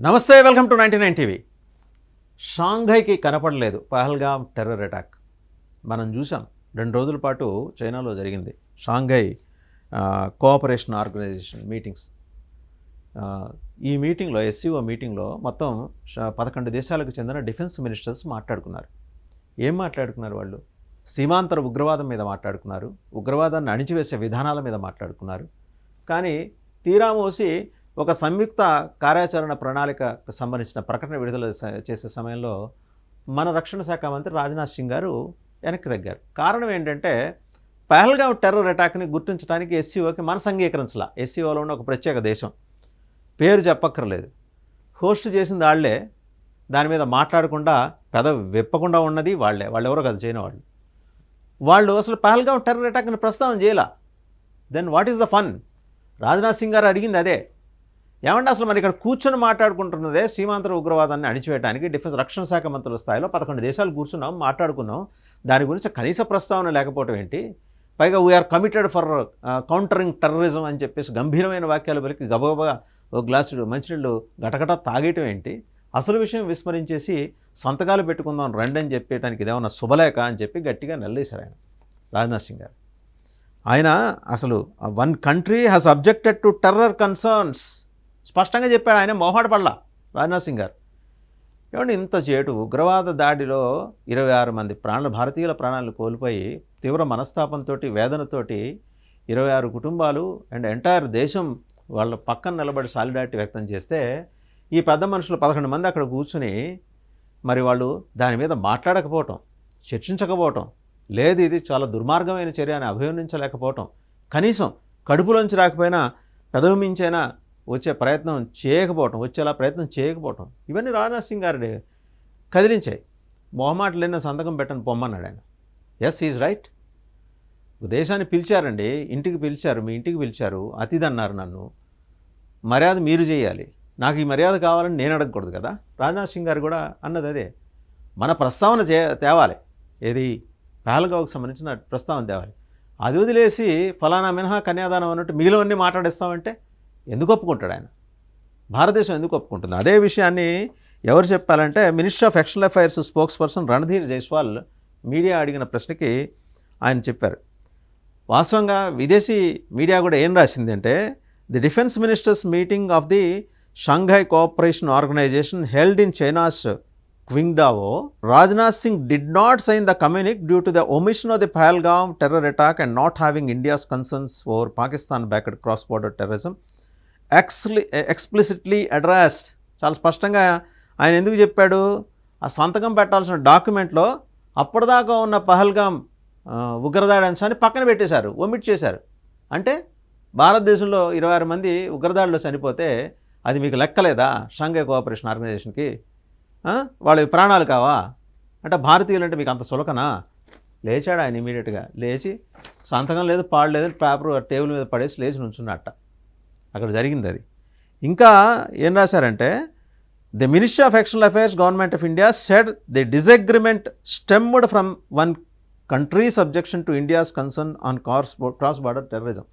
నమస్తే, welcome to 99 TV. షాంఘైకి కనపడలేదు Pahalgam terror attack. మనం చూసాం 2 రోజుల పాటు చైనాలో జరిగింది షాంఘై కోఆపరేషన్ ఆర్గనైజేషన్ మీటింగ్స్. ఈ మీటింగ్లో ఎస్సీఓ మీటింగ్లో మొత్తం 11 దేశాలకు చెందిన డిఫెన్స్ మినిస్టర్స్ మాట్లాడుకున్నారు. ఏం మాట్లాడుకున్నారు? వాళ్ళు సీమాంతర ఉగ్రవాదం మీద మాట్లాడుకున్నారు, ఉగ్రవాదాన్ని అణిచివేసే విధానాల మీద మాట్లాడుకున్నారు. కానీ తీరామోసి ఒక సంయుక్త కార్యాచరణ ప్రణాళికకు సంబంధించిన ప్రకటన విడుదల చేసే సమయంలో మన రక్షణ శాఖ మంత్రి రాజ్నాథ్ సింగ్ గారు వెనక్కి తగ్గారు. కారణం ఏంటంటే పహల్గామ్ టెర్రర్ అటాక్ని గుర్తించడానికి ఎస్సీఓకి మనసు అంగీకరించాల. ఎస్సీఓలో ఉన్న ఒక ప్రత్యేక దేశం, పేరు చెప్పక్కర్లేదు, హోస్ట్ చేసింది వాళ్లే, దాని మీద మాట్లాడకుండా పెదవి విప్పకుండా ఉన్నది వాళ్ళే. వాళ్ళెవరో కదా చైనా వాళ్ళు అసలు పహల్గామ్ టెర్రర్ అటాక్ని ప్రస్తావన చేయాల. Then what is the fun? Rajnath Singh గారు అడిగింది అదే. ఏమంటే అసలు మరి ఇక్కడ కూర్చొని మాట్లాడుకుంటున్నదే సీమాంతర ఉగ్రవాదాన్ని అణిచివేయడానికి డిఫెన్స్ రక్షణ శాఖ మంత్రుల స్థాయిలో 11 దేశాలు కూర్చున్నాం, మాట్లాడుకున్నాం. దాని గురించి కనీస ప్రస్తావన లేకపోవడం ఏంటి? పైగా we are committed for countering terrorism అని చెప్పేసి గంభీరమైన వాక్యాలు పలికి గబగబా ఒక గ్లాసు మంచినీళ్ళు గటగట తాగేయటం ఏంటి? అసలు విషయం విస్మరించేసి సంతకాలు పెట్టుకుందాం రండి అని చెప్పేయడానికి ఇదేమన్నా శుభలేఖ అని చెప్పి గట్టిగా నిలదీశారు ఆయన రాజ్నాథ్ సింగ్ గారు. ఆయన అసలు one country has objected to terror concerns స్పష్టంగా చెప్పాడు. ఆయన మొహాటపడలా రాజ్నాథ్ సింగ్ గారు. ఏమంటే ఇంత చేటు ఉగ్రవాద దాడిలో 26 మంది భారతీయుల ప్రాణాలను కోల్పోయి తీవ్ర మనస్తాపంతో వేదనతోటి 26 కుటుంబాలు అండ్ ఎంటైర్ దేశం వాళ్ళ పక్కన నిలబడి సాలిడారిటీ వ్యక్తం చేస్తే ఈ పెద్ద మనుషులు 11 మంది అక్కడ కూర్చుని మరి వాళ్ళు దాని మీద మాట్లాడకపోవటం, చర్చించకపోవటం, లేదు ఇది చాలా దుర్మార్గమైన చర్య అని అభివర్ణించలేకపోవటం, కనీసం కడుపులోంచి రాకపోయినా పెదవి మించైనా వచ్చేలా ప్రయత్నం చేయకపోవటం, ఇవన్నీ రాజ్నాథ్ సింగ్ గారి కదిలించాయి. మొహమాటలైన సంతకం పెట్టని పొమ్మన్నాడు ఆయన. Yes, is right. దేశాన్ని పిలిచారండి, ఇంటికి పిలిచారు, మీ ఇంటికి పిలిచారు, అతిథి అన్నారు నన్ను, మర్యాద మీరు చేయాలి, నాకు ఈ మర్యాద కావాలని నేను అడగకూడదు కదా. రాజ్నాథ్ సింగ్ గారు కూడా అన్నది అదే. మన ప్రస్తావన తేవాలి, ఏది పహల్గామ్కి సంబంధించిన ప్రస్తావన తేవాలి. అది వదిలేసి ఫలానా మినహా కన్యాదానం అన్నట్టు మిగిలినవన్నీ మాట్లాడేస్తామంటే ఎందుకు ఒప్పుకుంటాడు ఆయన? భారతదేశం ఎందుకు ఒప్పుకుంటుంది? అదే విషయాన్ని ఎవరు చెప్పాలంటే ministry of external affairs spokesperson Randhir Jaiswal media అడిగిన ప్రశ్నకి ఆయన చెప్పారు. వాస్తవంగా విదేశీ మీడియా కూడా ఏం రాసింది అంటే, the defence ministers meeting of the Shanghai Cooperation Organisation held in China's Qingdao, Rajnath Singh did not sign the communique due to the omission of the Pahalgam terror attack and not having India's concerns over Pakistan backed cross border terrorism explicitly addressed. చాలా స్పష్టంగా ఆయన ఎందుకు చెప్పాడు? ఆ సంతకం పెట్టాల్సిన డాక్యుమెంట్లో అప్పటిదాకా ఉన్న పహల్గామ్ ఉగ్రదాడి అంశాన్ని పక్కన పెట్టేశారు, ఒమిట్ చేశారు. అంటే భారతదేశంలో 26 మంది ఉగ్రదాడిలో చనిపోతే అది మీకు లెక్కలేదా? షాంఘై కోఆపరేషన్ ఆర్గనైజేషన్కి వాళ్ళ ప్రాణాలు కావా? అంటే భారతీయులు అంటే మీకు అంత సులకనా? లేచాడు ఆయన ఇమీడియట్గా. లేచి సంతకం లేదు, పాడు లేదు, పేపర్ టేబుల్ మీద పడేసి లేచి నుంచున్నట్ట. అక్కడ జరిగింది అది. ఇంకా ఏం రాశారంటే, the ministry of external affairs government of India said the disagreement stemmed from one country's objection to India's concern on cross border terrorism.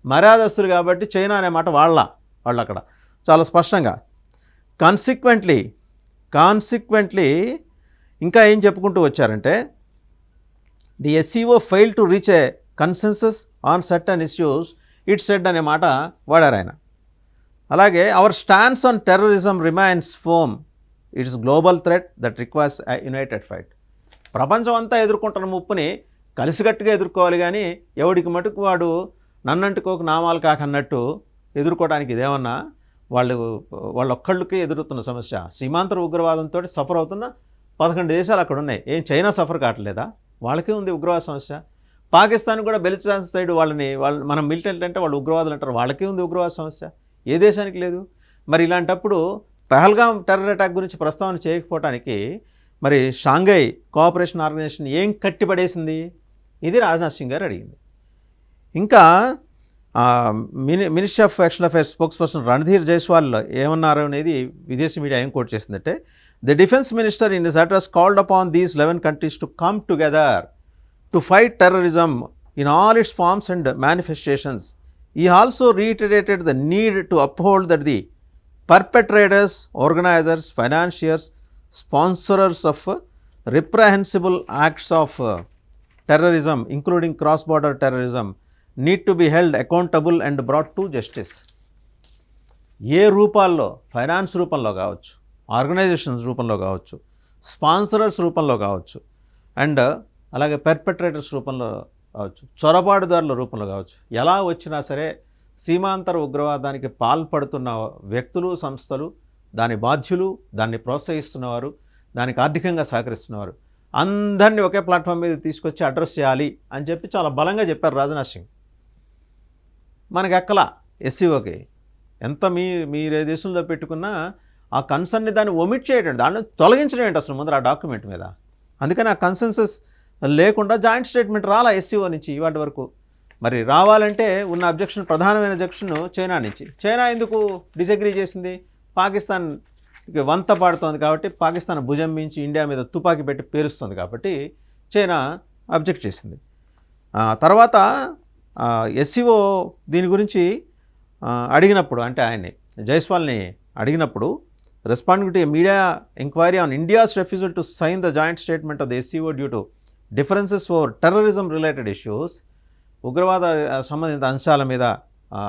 మర్యాదస్తులు కాబట్టి చైనా అనే మాట వాళ్ళు అక్కడ చాలా స్పష్టంగా కాన్సిక్వెంట్లీ ఇంకా ఏం చెప్పుకుంటూ వచ్చారంటే, the SCO fail to reach a consensus on certain issues it said అనే మాట వాడారు ఆయన. అలాగే our stands on terrorism remains firm, it's global threat that requires united fight. ప్రపంచం అంతా ఎదుర్కొంటున్న ముప్పుని కలిసికట్టుగా ఎదుర్కోవాలి, కానీ ఎవడికి మటుకు వాడు నన్నంటుకోకు నామాలు కాకన్నట్టు ఎదుర్కోవడానికి ఇదేమన్నా వాళ్ళొక్కళ్ళకి ఎదురుతున్న సమస్య. సీమాంతర ఉగ్రవాదంతో సఫర్ అవుతున్న 11 దేశాలు అక్కడ ఉన్నాయి. ఏం చైనా సఫర్ కావట్లేదా? వాళ్ళకే ఉంది ఉగ్రవాద సమస్య. పాకిస్తాన్ కూడా బెలుచిస్తాన్ సైడ్ వాళ్ళు మనం మిలిటెంట్ అంటే వాళ్ళు ఉగ్రవాదులు అంటారు, వాళ్ళకే ఉంది ఉగ్రవాద సమస్య, ఏ దేశానికి లేదు. మరి ఇలాంటప్పుడు పహల్గామ్ టెర్రర్ అటాక్ గురించి ప్రస్తావన చేయకపోవటానికి మరి షాంఘై కోఆపరేషన్ ఆర్గనైజేషన్ ఏం కట్టిపడేసింది? ఇది రాజ్నాథ్ సింగ్ గారు అడిగింది. ఇంకా ministry of external affairs spokesperson Randhir Jaiswal ఏమన్నారు అనేది విదేశీ మీడియా ఏం కోట్ చేసిందంటే, the defence minister in his address called upon these 11 countries to come together to fight terrorism in all its forms and manifestations. He also reiterated the need to uphold that the perpetrators, organizers, financiers, sponsors of reprehensible acts of terrorism, including cross-border terrorism, need to be held accountable and brought to justice. ఏ రూపాల్లో, finance రూపంలో కావచ్చు, organisations రూపంలో కావచ్చు, sponsorers రూపంలో కావచ్చు, and అలాగే perpetrators రూపంలో కావచ్చు, చొరబాటుదారుల రూపంలో కావచ్చు, ఎలా వచ్చినా సరే సీమాంతర ఉగ్రవాదానికి పాల్పడుతున్న వ్యక్తులు, సంస్థలు, దాని బాధ్యులు, దాన్ని ప్రోత్సహిస్తున్నవారు, దానికి ఆర్థికంగా సహకరిస్తున్నవారు అందరినీ ఒకే ప్లాట్ఫామ్ మీద తీసుకొచ్చి అడ్రస్ చేయాలి అని చెప్పి చాలా బలంగా చెప్పారు రాజ్నాథ్ సింగ్. మనకి ఎక్కలా ఎస్సీఓకి ఎంత మీరే దేశంలో పెట్టుకున్నా ఆ కన్సర్న్ని దాన్ని ఒమిట్ చేయడం, దాన్ని తొలగించడం ఏంటి అసలు ముందర ఆ డాక్యుమెంట్ మీద. అందుకని ఆ కన్సెన్సస్ లేకుండా జాయింట్ స్టేట్మెంట్ రాలా ఎస్సీఓ నుంచి ఇవాటి వరకు. మరి రావాలంటే ఉన్న అబ్జెక్షన్, ప్రధానమైన అబ్జెక్షన్ చైనా నుంచి. చైనా ఎందుకు డిసగ్రీ చేసింది? పాకిస్తాన్ వంత పాడుతోంది కాబట్టి, పాకిస్తాన్ భుజం మించి ఇండియా మీద తుపాకీ పెట్టి పేరుస్తుంది కాబట్టి చైనా అబ్జెక్ట్ చేసింది. తర్వాత ఎస్సీఓ దీని గురించి అడిగినప్పుడు, అంటే ఆయన్ని జైస్వాల్ని అడిగినప్పుడు, responding to a media enquiry on India's refusal to sign the joint statement of the SCO due to differences over terrorism related issues, ఉగ్రవాద సంబంధిత అంశాల మీద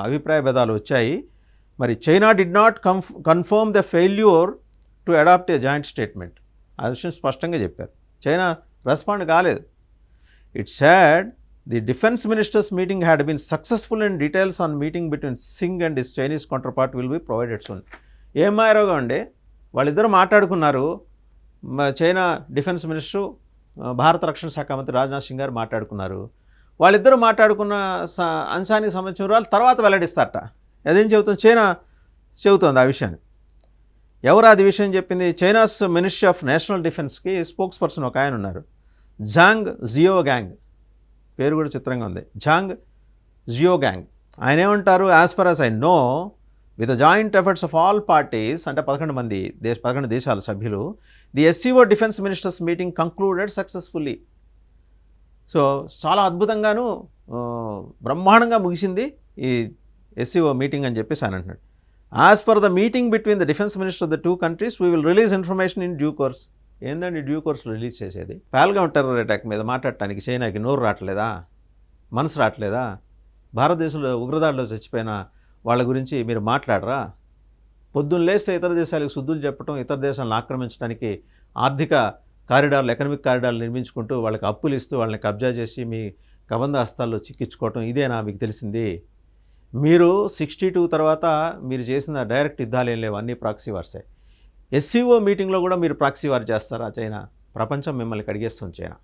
అభిప్రాయ భేదాలు వచ్చాయి. మరి China did not confirm the failure to adopt a joint statement. ఆ విషయం స్పష్టంగా చెప్పారు. చైనా రెస్పాండ్ కాలేదు. It said the defence ministers meeting had been successful and details on meeting between Singh and his Chinese కౌంటర్పార్ట్ will be provided soon. ఏం మాయరోగా ఉండే, వాళ్ళిద్దరూ మాట్లాడుకున్నారు. China defence minister, భారత రక్షణ శాఖ మంత్రి రాజ్నాథ్ సింగ్ గారు మాట్లాడుకున్నారు. వాళ్ళిద్దరూ మాట్లాడుకున్న అంశానికి సంబంధించిన వివరాలు తర్వాత వెల్లడిస్తారట. అదేం చెబుతుంది? చైనా చెబుతోంది ఆ విషయాన్ని. ఎవరు అది విషయం చెప్పింది? చైనాస్ మినిస్ట్రీ ఆఫ్ నేషనల్ డిఫెన్స్కి స్పోక్స్ పర్సన్ ఒక ఆయన ఉన్నారు, జాంగ్ జియోగాంగ్. పేరు కూడా చిత్రంగా ఉంది, జాంగ్ జియోగాంగ్. ఆయన ఏమంటారు? As for as I know with the joint efforts of all parties, అంటే 11 దేశాల సభ్యులు, the SCO defence ministers meeting concluded successfully. So చాలా అద్భుతంగాను బ్రహ్మాండంగా ముగిసింది ఈ ఎస్సీఓ మీటింగ్ అని చెప్పేసి ఆయన అంటున్నాడు. As for the meeting between the defence minister of the two countries we will release information in due course. ఏందండి డ్యూ కోర్స్ రిలీజ్ చేసేది? పహల్గామ్ టెర్రర్ అటాక్ మీద మాట్లాడటానికి చైనాకి నోరు రావట్లేదా? మనసు రావట్లేదా? భారతదేశంలో ఉగ్రదాడిలో చచ్చిపోయిన వాళ్ళ గురించి మీరు మాట్లాడరా? పొద్దున్న లేస్తే ఇతర దేశాలకు శుద్ధులు చెప్పడం, ఇతర దేశాలను ఆక్రమించడానికి ఆర్థిక కారిడార్లు, ఎకనామిక్ కారిడార్లు నిర్మించుకుంటూ వాళ్ళకి అప్పులు ఇస్తూ వాళ్ళని కబ్జా చేసి మీ కబంధ హస్తాల్లో చిక్కించుకోవటం, ఇదేనా మీకు తెలిసింది? మీరు 62 తర్వాత మీరు చేసిన డైరెక్ట్ యుద్ధాలు ఏం లేవు, అన్నీ ప్రాక్సీ వార్సే. ఎస్సీఓ మీటింగ్లో కూడా మీరు ప్రాక్సీ వార్ చేస్తారా? చైనా ప్రపంచం మిమ్మల్ని కడిగేస్తుంది చైనా.